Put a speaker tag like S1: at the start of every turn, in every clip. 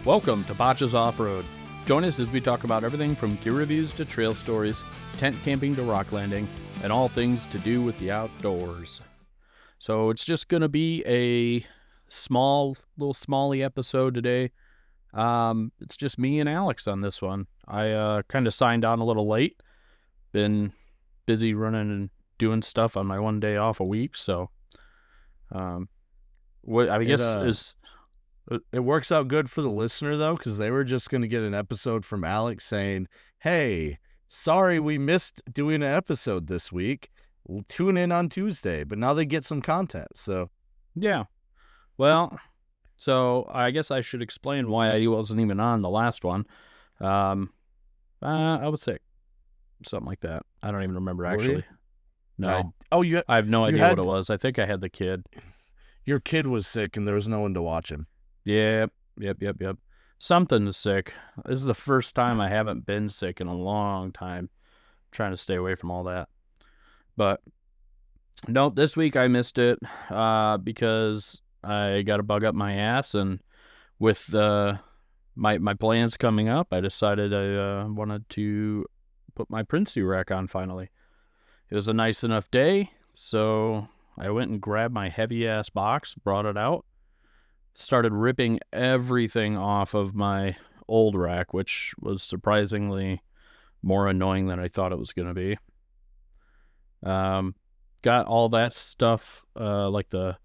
S1: Welcome to Botches Off-Road. Join us as we talk about everything from gear reviews to trail stories, tent camping to rock landing, and all things to do with the outdoors. So it's just going to be a little smally episode today. It's just me and Alex on this one. I kind of signed on a little late. Been busy running and doing stuff on my one day off a week, so what I guess is...
S2: It works out good for the listener, though, because they were just going to get an episode from Alex saying, hey, sorry we missed doing an episode this week. We'll tune in on Tuesday. But now they get some content, so.
S1: Yeah. Well, so I guess I should explain why I wasn't even on the last one. I was sick. Something like that. I don't even remember, actually. No. I have no idea what it was. I think I had the kid.
S2: Your kid was sick, and there was no one to watch him.
S1: Yep. Something's sick. This is the first time I haven't been sick in a long time. I'm trying to stay away from all that. But, nope, this week I missed it because I got a bug up my ass. And with my plans coming up, I decided I wanted to put my Princey rack on finally. It was a nice enough day, so I went and grabbed my heavy-ass box, brought it out, started ripping everything off of my old rack, which was surprisingly more annoying than I thought it was going to be. Got all that stuff, like the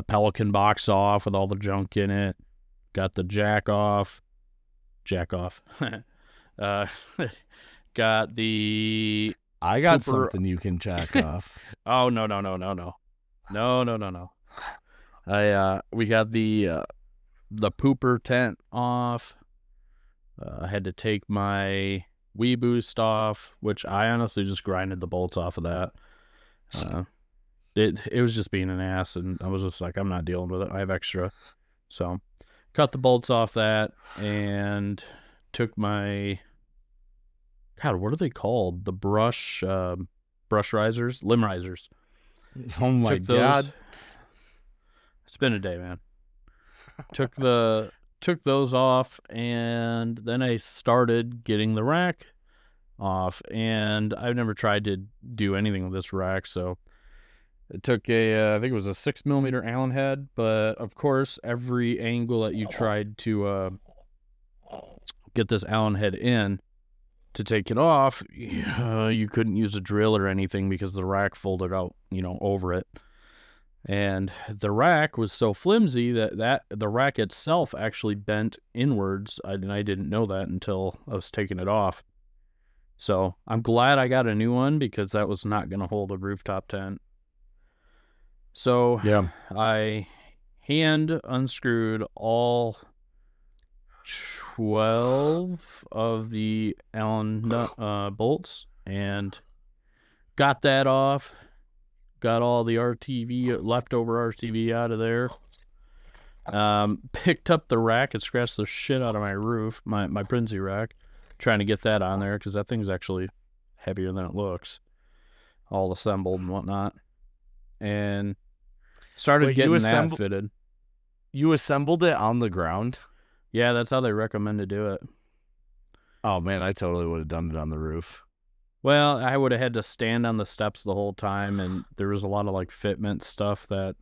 S1: Pelican box off with all the junk in it. Got the jack off. Got the...
S2: I got something you can jack off.
S1: Oh, no. We got the pooper tent off. I had to take my Wii Boost off, which I honestly just grinded the bolts off of that. It was just being an ass, and I was just like, I'm not dealing with it. I have extra. So, cut the bolts off that, and took my... God, what are they called? The brush risers? Limb risers.
S2: Oh my God.
S1: It's been a day, man. Took those off, and then I started getting the rack off, and I've never tried to do anything with this rack, so it took I think it was a 6mm Allen head, but of course, every angle that you tried to get this Allen head in to take it off, you couldn't use a drill or anything because the rack folded out, over it. And the rack was so flimsy that the rack itself actually bent inwards, and I didn't know that until I was taking it off. So I'm glad I got a new one because that was not going to hold a rooftop tent. So
S2: yeah,
S1: I hand unscrewed all 12 of the Allen bolts and got that off. Got all the leftover RTV out of there. Picked up the rack and scratched the shit out of my roof, my Princey rack, trying to get that on there because that thing's actually heavier than it looks, all assembled and whatnot. And started getting that fitted.
S2: You assembled it on the ground?
S1: Yeah, that's how they recommend to do it.
S2: Oh, man, I totally would have done it on the roof.
S1: Well, I would have had to stand on the steps the whole time, and there was a lot of, fitment stuff that,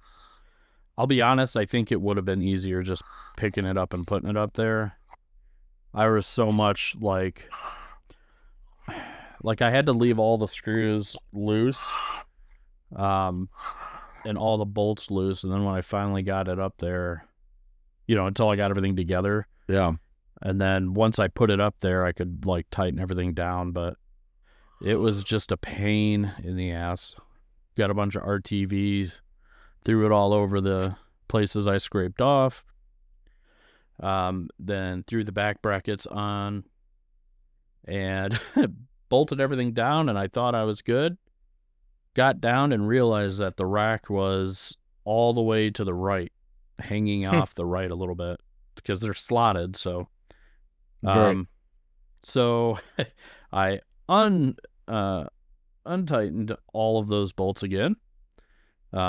S1: I'll be honest, I think it would have been easier just picking it up and putting it up there. I was so much, I had to leave all the screws loose, and all the bolts loose, and then when I finally got it up there, until I got everything together.
S2: Yeah.
S1: And then once I put it up there, I could, tighten everything down, but it was just a pain in the ass. Got a bunch of RTVs, threw it all over the places I scraped off. Then threw the back brackets on and bolted everything down, and I thought I was good. Got down and realized that the rack was all the way to the right, hanging off the right a little bit because they're slotted. So, so I untightened all of those bolts again,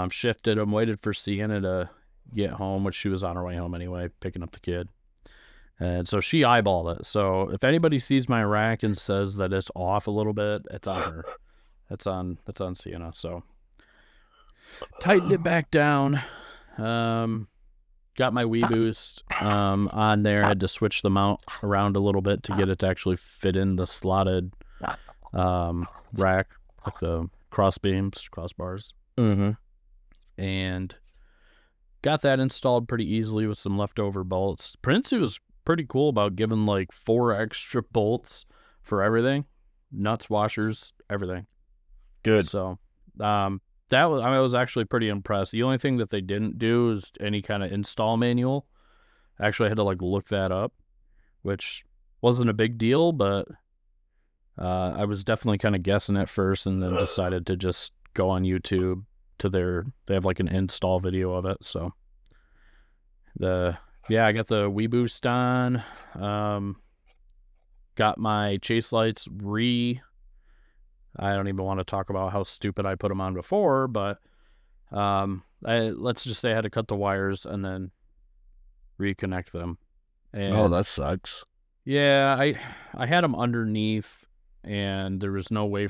S1: shifted them, waited for Sienna to get home, which she was on her way home anyway, picking up the kid. And so she eyeballed it. So if anybody sees my rack and says that it's off a little bit, it's on her. That's on Sienna. So tightened it back down. Got my Wii Boost on there. I had to switch the mount around a little bit to get it to actually fit in the slotted rack, like the crossbars.
S2: Mm-hmm.
S1: And got that installed pretty easily with some leftover bolts. Prince was pretty cool about giving like 4 extra bolts for everything, nuts, washers, everything.
S2: Good.
S1: So I was actually pretty impressed. The only thing that they didn't do is any kind of install manual. I actually had to like look that up, which wasn't a big deal, but I was definitely kind of guessing at first, and then decided to just go on YouTube to they have like an install video of it. So I got the Wii Boost on, got my chase lights I don't even want to talk about how stupid I put them on before, but let's just say I had to cut the wires and then reconnect them. And
S2: that sucks.
S1: yeah, I had them underneath, and there was no way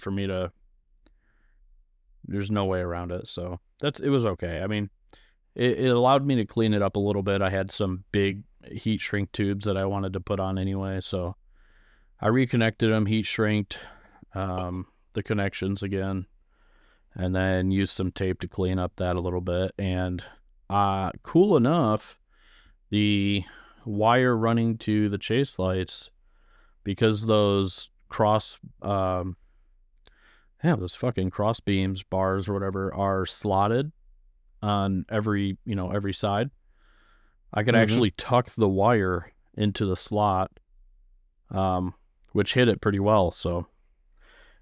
S1: there's no way around it. So it was okay. I mean, it allowed me to clean it up a little bit. I had some big heat shrink tubes that I wanted to put on anyway, so I reconnected them, heat shrinked the connections again, and then used some tape to clean up that a little bit. And cool enough, the wire running to the chase lights, because those those fucking cross beams, bars or whatever, are slotted on every side, I could actually tuck the wire into the slot, which hit it pretty well. So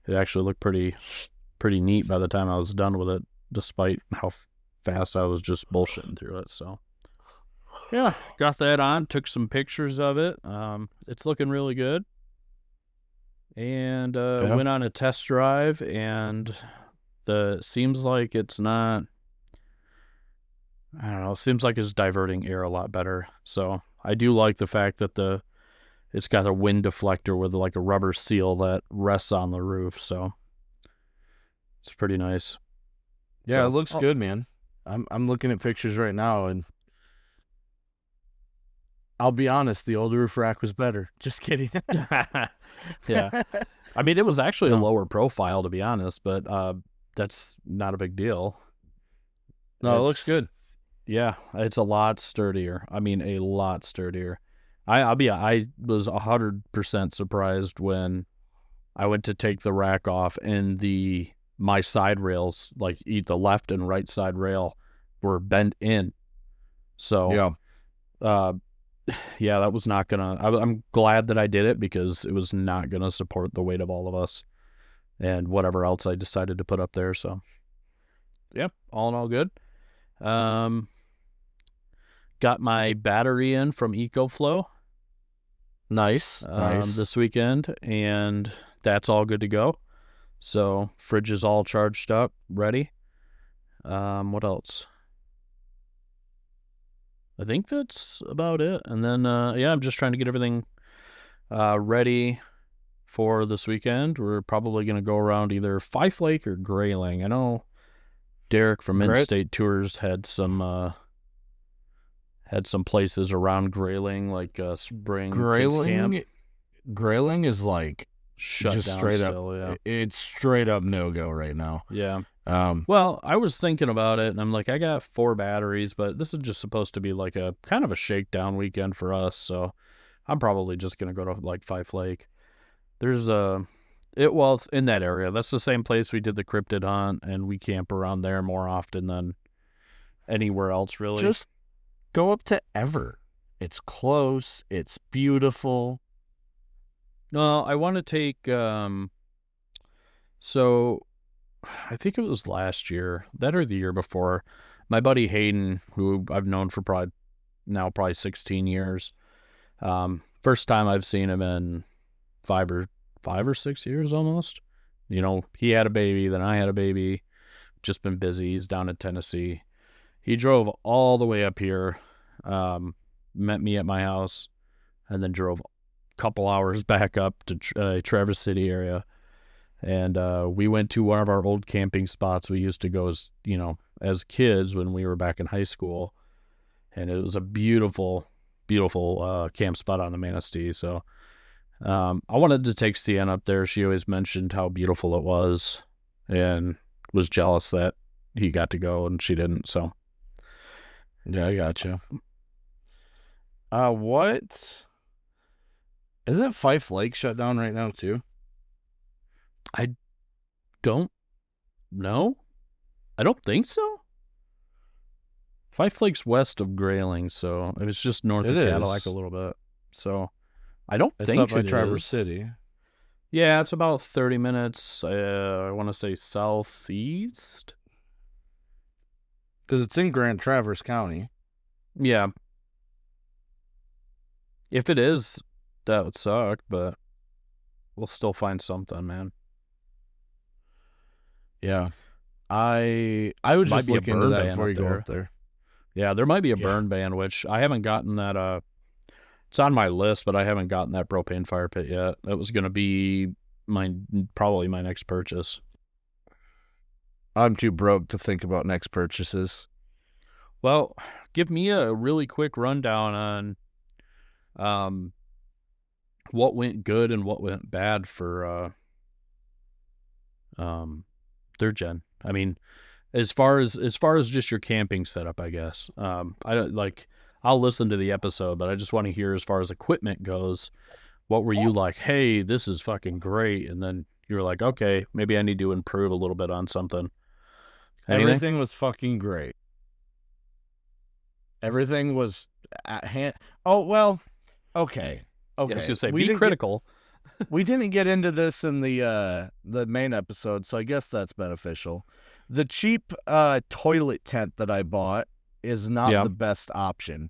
S1: it actually looked pretty neat by the time I was done with it, despite how fast I was just bullshitting through it. So yeah, got that on, took some pictures of it. It's looking really good. And went on a test drive, and seems like it's not, I don't know, seems like it's diverting air a lot better. So I do like the fact that it's got a wind deflector with like a rubber seal that rests on the roof. So it's pretty nice.
S2: Yeah, it looks good, man. I'm looking at pictures right now, and I'll be honest, the old roof rack was better. Just kidding.
S1: Yeah. I mean, it was actually a lower profile, to be honest, but that's not a big deal.
S2: No, it looks good.
S1: Yeah, it's a lot sturdier. I mean, a lot sturdier. I was 100% surprised when I went to take the rack off, and my side rails, like the left and right side rail, were bent in. So yeah, that was not gonna. I'm glad that I did it, because it was not gonna support the weight of all of us and whatever else I decided to put up there. So, yep, all in all, good. Got my battery in from EcoFlow.
S2: Nice.
S1: This weekend, and that's all good to go. So fridge is all charged up, ready. What else? I think that's about it. And then I'm just trying to get everything ready for this weekend. We're probably going to go around either Fife Lake or Grayling. I know Derek from In-State Tours had some places around Grayling, like Spring Kids Camp.
S2: Grayling is like
S1: shut
S2: just
S1: down
S2: straight
S1: still,
S2: up.
S1: Yeah.
S2: It's straight up no-go right now.
S1: Yeah. Well, I was thinking about it, and I'm like, I got 4 batteries, but this is just supposed to be like a kind of a shakedown weekend for us, so I'm probably just gonna go to like Fife Lake. There's it's in that area. That's the same place we did the cryptid hunt, and we camp around there more often than anywhere else, really.
S2: Just go up to Ever. It's close. It's beautiful.
S1: No, I want to take so I think it was last year, that or the year before, my buddy Hayden, who I've known for probably 16 years. First time I've seen him in 5 or 6 years almost. You know, he had a baby, then I had a baby. Just been busy. He's down in Tennessee. He drove all the way up here, met me at my house, and then drove a couple hours back up to Traverse City area. And we went to one of our old camping spots we used to go as kids when we were back in high school. And it was a beautiful, beautiful camp spot on the Manistee. So I wanted to take Sienna up there. She always mentioned how beautiful it was and was jealous that he got to go and she didn't. So
S2: yeah, I gotcha. What? Isn't Fife Lake shut down right now too?
S1: I don't know. I don't think so. Fife Lake's west of Grayling, so it was just north of Cadillac a little bit. So I don't think
S2: it's up by
S1: it
S2: Traverse
S1: is.
S2: City.
S1: Yeah, it's about 30 minutes. I want to say southeast.
S2: Because it's in Grand Traverse County.
S1: Yeah. If it is, that would suck, but we'll still find something, man.
S2: Yeah. I would
S1: Might
S2: just
S1: be a
S2: look into
S1: burn
S2: that
S1: ban
S2: before
S1: up
S2: you go
S1: there.
S2: up there.
S1: Yeah, there might be a
S2: Yeah.
S1: burn ban, which I haven't gotten that. It's on my list, but I haven't gotten that propane fire pit yet. That was going to be probably my next purchase.
S2: I'm too broke to think about next purchases.
S1: Well, give me a really quick rundown on what went good and what went bad for third gen. I mean, as far as just your camping setup, I guess. I don't like. I'll listen to the episode, but I just want to hear as far as equipment goes. What were you like? Hey, this is fucking great, and then you were like, okay, maybe I need to improve a little bit on something. Anything?
S2: Everything was fucking great. Everything was at hand. Oh well, okay.
S1: Yeah, I was gonna say, be critical.
S2: We didn't get into this in the main episode, so I guess that's beneficial. The cheap toilet tent that I bought is not the best option.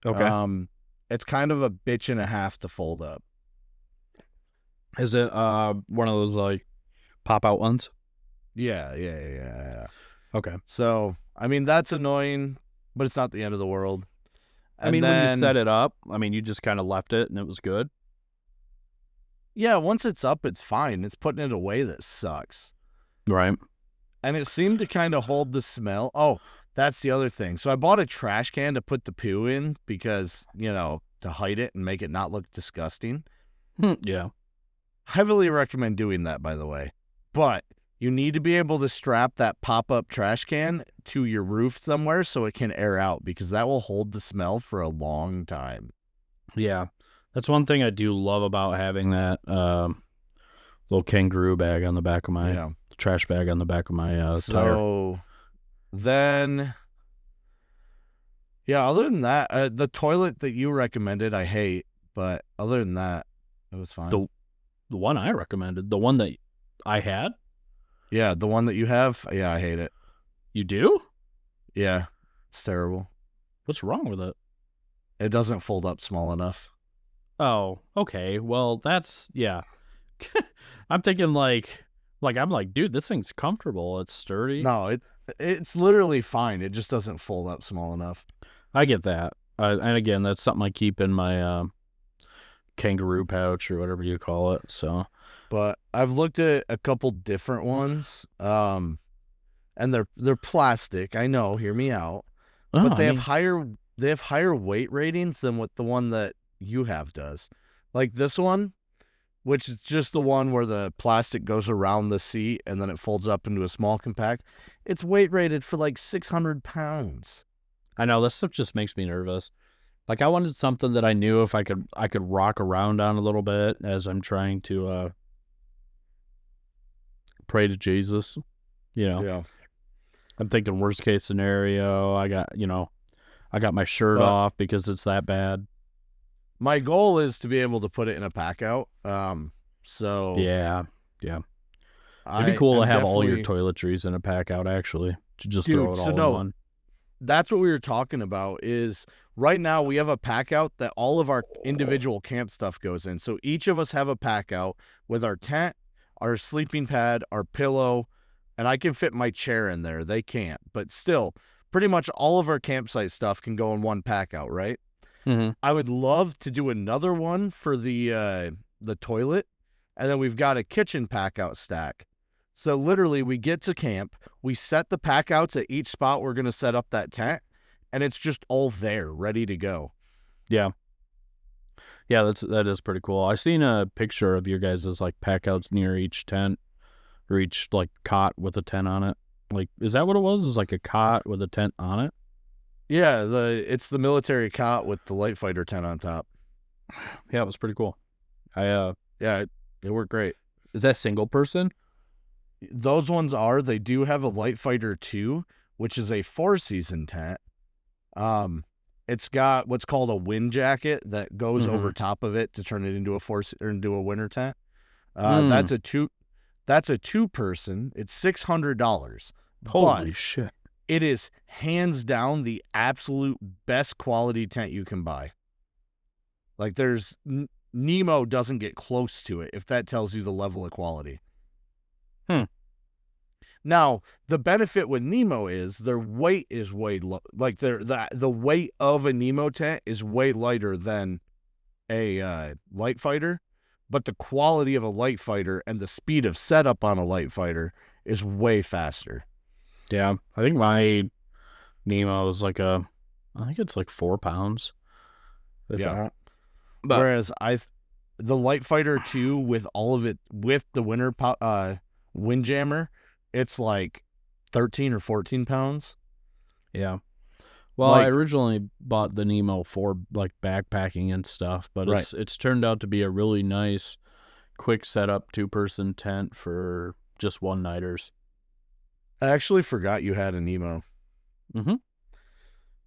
S1: Okay.
S2: It's kind of a bitch and a half to fold up.
S1: Is it one of those like pop out ones?
S2: Yeah.
S1: Okay.
S2: So I mean that's annoying, but it's not the end of the world.
S1: And when you set it up, you just kind of left it and it was good.
S2: Yeah, once it's up, it's fine. It's putting it away that sucks.
S1: Right.
S2: And it seemed to kind of hold the smell. Oh, that's the other thing. So I bought a trash can to put the poo in because, to hide it and make it not look disgusting.
S1: Yeah.
S2: Heavily recommend doing that, by the way. But you need to be able to strap that pop-up trash can to your roof somewhere so it can air out because that will hold the smell for a long time.
S1: Yeah. That's one thing I do love about having that little kangaroo bag on the back of my trash bag on the back of my tire.
S2: So then, other than that, the toilet that you recommended, I hate. But other than that, it was fine.
S1: The one I recommended, the one that I had?
S2: Yeah, the one that you have? Yeah, I hate it.
S1: You do?
S2: Yeah, it's terrible.
S1: What's wrong with it?
S2: It doesn't fold up small enough.
S1: Oh, okay. Well, that's, yeah. I'm thinking I'm like, dude, this thing's comfortable. It's sturdy.
S2: No, it's literally fine. It just doesn't fold up small enough.
S1: I get that. And again, that's something I keep in my kangaroo pouch or whatever you call it. So,
S2: but I've looked at a couple different ones, and they're plastic. I know, hear me out. But they have higher weight ratings than what the one that you have does. Like this one, which is just the one where the plastic goes around the seat and then it folds up into a small compact. It's weight rated for like 600 pounds.
S1: I know, this stuff just makes me nervous. Like I wanted something that I knew if I could rock around on a little bit as I'm trying to pray to Jesus.
S2: Yeah.
S1: I'm thinking worst case scenario. I got my shirt off because it's that bad.
S2: My goal is to be able to put it in a pack out. So
S1: yeah. It'd be cool to have all your toiletries in a pack out, actually, to just throw it all in one.
S2: That's what we were talking about. Is right now we have a pack out that all of our individual camp stuff goes in. So each of us have a pack out with our tent, our sleeping pad, our pillow, and I can fit my chair in there. They can't, but still, pretty much all of our campsite stuff can go in one pack out, right?
S1: Mm-hmm.
S2: I would love to do another one for the toilet, and then we've got a kitchen pack out stack. So literally, we get to camp, we set the pack outs at each spot we're gonna set up that tent, and it's just all there, ready to go.
S1: Yeah. Yeah, that is pretty cool. I seen a picture of your guys' like pack outs near each tent or each like cot with a tent on it. Like, is that what it was? It was like a cot with a tent on it?
S2: Yeah, it's the military cot with the light fighter tent on top.
S1: Yeah, it was pretty cool.
S2: Yeah, it worked great.
S1: Is that single person?
S2: Those ones are. They do have a light fighter 2, which is a 4-season tent. It's got what's called a wind jacket that goes over top of it to turn it into a winter tent. That's a 2-person. It's $600.
S1: Holy shit.
S2: It is hands down the absolute best quality tent you can buy. Like there's Nemo doesn't get close to it, if that tells you the level of quality. Now, the benefit with Nemo is their weight is way like the weight of a Nemo tent is way lighter than a light fighter, but the quality of a light fighter and the speed of setup on a light fighter is way faster.
S1: Yeah, I think my Nemo is I think it's like 4 pounds.
S2: Yeah. Whereas the light fighter 2 with all of it, with the windjammer, it's like 13 or 14 pounds.
S1: Yeah. Well, I originally bought the Nemo for like backpacking and stuff, but it's turned out to be a really nice, quick setup 2-person tent for just one-nighters.
S2: I actually forgot you had a Nemo.
S1: Mm-hmm.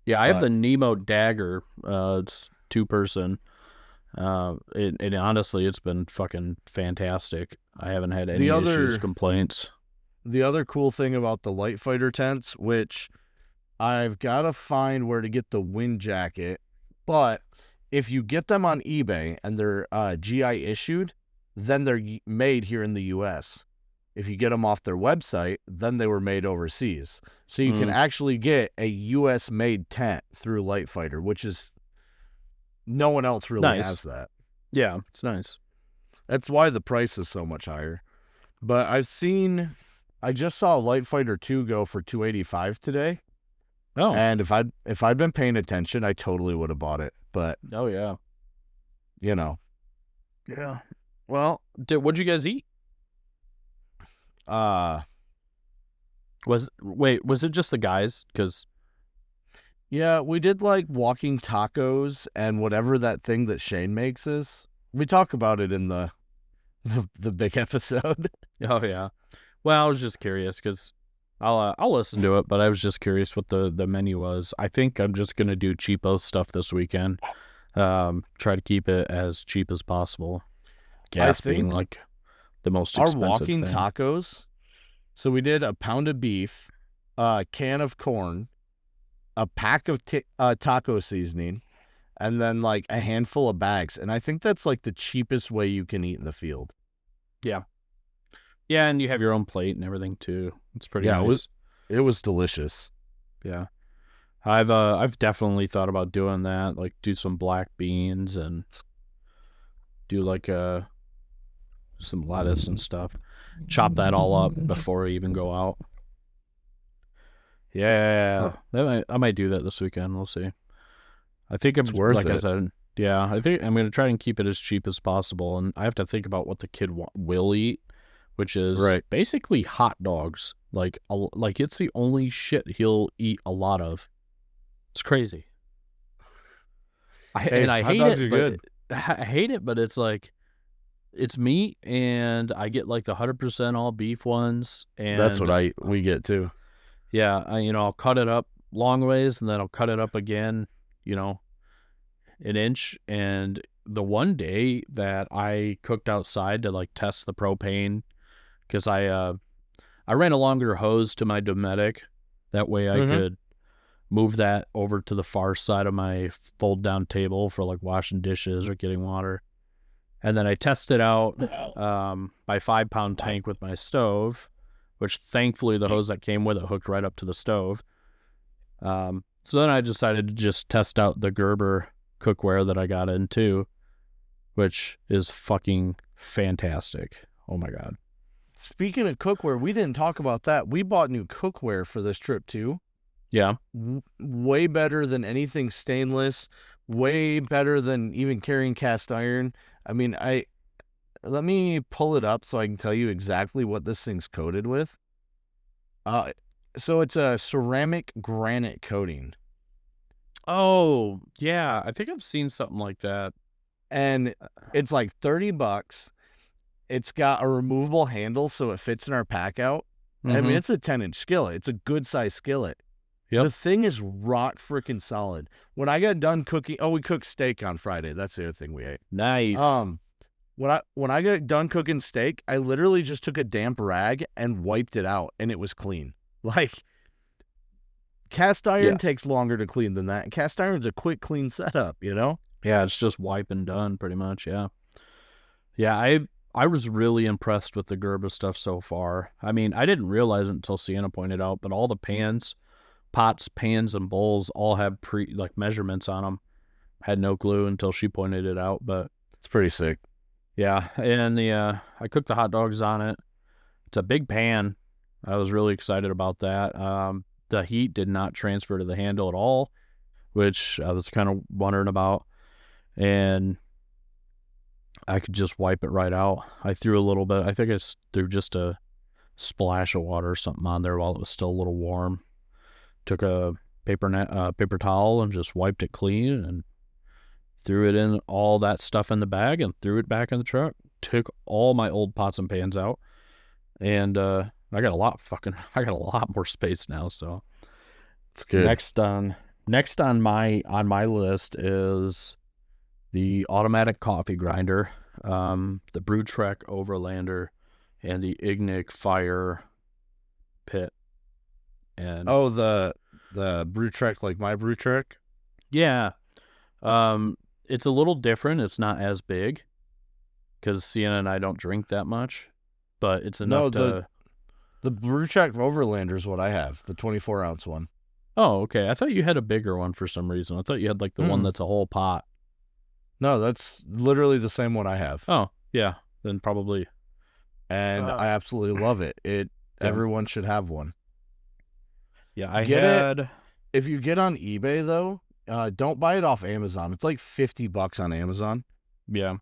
S1: Yeah, I have the Nemo Dagger. It's 2-person. And honestly, it's been fucking fantastic. I haven't had any issues, complaints.
S2: The other cool thing about the light fighter tents, which I've got to find where to get the wind jacket, but if you get them on eBay and they're GI issued, then they're made here in the U.S. If you get them off their website, then they were made overseas. So you can actually get a U.S. made tent through Light Fighter, which is no one else really has that.
S1: Yeah, it's nice.
S2: That's why the price is so much higher. But I just saw Light Fighter 2 go for $285 today.
S1: Oh.
S2: And if I'd been paying attention, I totally would have bought it. But
S1: oh yeah.
S2: You know.
S1: Yeah. Well, what'd you guys eat? Was it just the guys? Because
S2: yeah, we did like walking tacos and whatever that thing that Shane makes is. We talk about it in the big episode.
S1: Oh yeah. Well, I was just curious because I'll listen to it, but I was just curious what the menu was. I think I'm just gonna do cheapo stuff this weekend. Try to keep it as cheap as possible. Gas being like the most expensive
S2: our walking
S1: thing.
S2: Tacos. So we did a pound of beef, a can of corn, a pack of taco seasoning, and then like a handful of bags. And I think that's like the cheapest way you can eat in the field.
S1: Yeah. Yeah, and you have your own plate and everything too. It's pretty nice.
S2: It was delicious.
S1: Yeah. I've definitely thought about doing that, like do some black beans and do like some lettuce and stuff. Chop that all up before I even go out. Yeah, I might do that this weekend. We'll see. I think it's worth it. I said, yeah, I think I'm going to try and keep it as cheap as possible, and I have to think about what the kid will eat, which is basically hot dogs. Like it's the only shit he'll eat a lot of. It's crazy. I hate it. I hate it, but it's like it's meat, and I get like the 100% all beef ones, and
S2: that's what we get too.
S1: Yeah, I'll cut it up long ways, and then I'll cut it up again, an inch. And the one day that I cooked outside to like test the propane, because I ran a longer hose to my Dometic, that way I could move that over to the far side of my fold down table for like washing dishes or getting water. And then I tested out my 5-pound tank with my stove, which thankfully the hose that came with it hooked right up to the stove. So then I decided to just test out the Gerber cookware that I got into, which is fucking fantastic. Oh my God.
S2: Speaking of cookware, we didn't talk about that. We bought new cookware for this trip too.
S1: Yeah.
S2: Way better than anything stainless, way better than even carrying cast iron. I mean, let me pull it up so I can tell you exactly what this thing's coated with. So it's a ceramic granite coating.
S1: Oh, yeah. I think I've seen something like that.
S2: And it's like $30. It's got a removable handle so it fits in our pack out. I mean, it's a 10-inch skillet. It's a good size skillet.
S1: Yep.
S2: The thing is rock freaking solid. When I got done cooking, we cooked steak on Friday. That's the other thing we ate.
S1: Nice.
S2: When I got done cooking steak, I literally just took a damp rag and wiped it out, and it was clean. Like, cast iron takes longer to clean than that. Cast iron's a quick, clean setup, you know?
S1: Yeah, it's just wipe and done pretty much, yeah. Yeah, I was really impressed with the Gerber stuff so far. I mean, I didn't realize it until Sienna pointed out, but all the pots, pans, and bowls all have measurements on them. Had no clue until she pointed it out, but
S2: it's pretty sick.
S1: Yeah, and I cooked the hot dogs on it. It's a big pan. I was really excited about that. The heat did not transfer to the handle at all, which I was kind of wondering about. And I could just wipe it right out. I threw a little bit. I think I threw just a splash of water or something on there while it was still a little warm. Took a paper towel and just wiped it clean and threw it in, all that stuff in the bag, and threw it back in the truck. Took all my old pots and pans out, and I got a lot more space now. So
S2: it's good.
S1: Next on my list is the automatic coffee grinder, the BrewTrek Overlander, and the Ignik Fire Pit. And
S2: the BrewTrek, like my BrewTrek?
S1: Yeah. It's a little different. It's not as big because Sienna and I don't drink that much, but it's enough to.
S2: The BrewTrek Overlander is what I have, the 24-ounce one.
S1: Oh, okay. I thought you had a bigger one for some reason. I thought you had like the one that's a whole pot.
S2: No, that's literally the same one I have.
S1: Oh, yeah. Then probably.
S2: And I absolutely love it. Everyone should have one.
S1: Yeah,
S2: if you get on eBay though, don't buy it off Amazon. It's like $50 on Amazon.
S1: Yeah.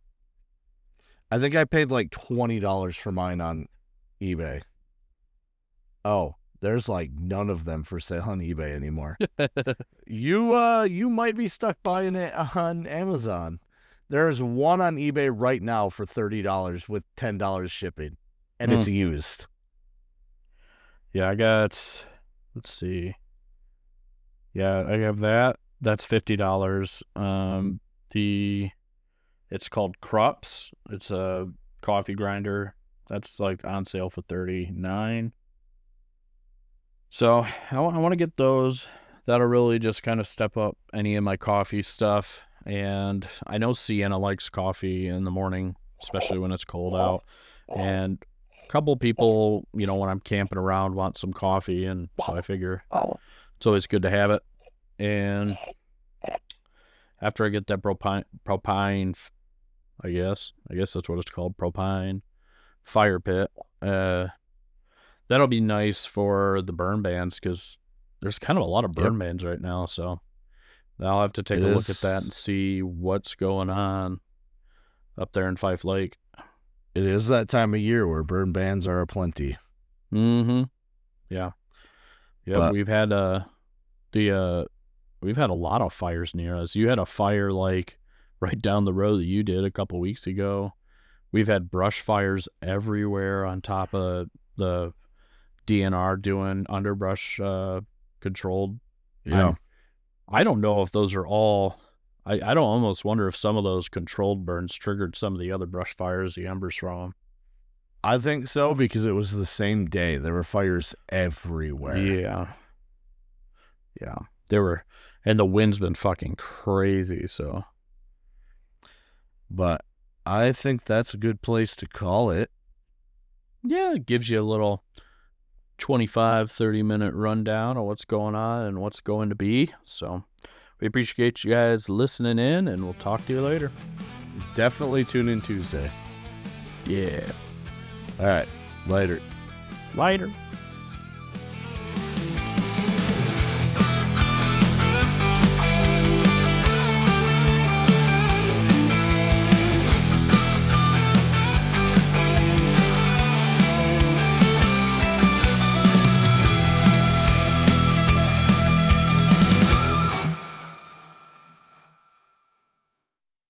S2: I think I paid like $20 for mine on eBay. Oh, there's like none of them for sale on eBay anymore. You might be stuck buying it on Amazon. There's one on eBay right now for $30 with $10 shipping, and it's used.
S1: Yeah, I got. Let's see. Yeah, I have that. That's $50. It's called Krups. It's a coffee grinder. That's like on sale for $39. So I want to get those. That'll really just kind of step up any of my coffee stuff. And I know Sienna likes coffee in the morning, especially when it's cold out. And a couple people, when I'm camping around, want some coffee, and so I figure it's always good to have it. And after I get that propane, I guess that's what it's called, propane fire pit. That'll be nice for the burn bands because there's kind of a lot of burn bands right now. So I'll have to take a look at that and see what's going on up there in Fife Lake.
S2: It is that time of year where burn bands are aplenty.
S1: Mm-hmm. Yeah. Yeah. We've had we've had a lot of fires near us. You had a fire like right down the road that you did a couple weeks ago. We've had brush fires everywhere on top of the DNR doing underbrush controlled.
S2: Yeah.
S1: I don't know if those are all. I don't almost wonder if some of those controlled burns triggered some of the other brush fires, the embers from them.
S2: I think so because it was the same day. There were fires everywhere.
S1: Yeah. Yeah. There were, and the wind's been fucking crazy, so.
S2: But I think that's a good place to call it.
S1: Yeah, it gives you a little 25, 30-minute rundown of what's going on and what's going to be. So we appreciate you guys listening in, and we'll talk to you later.
S2: Definitely tune in Tuesday.
S1: Yeah.
S2: All right. Later.
S1: Later.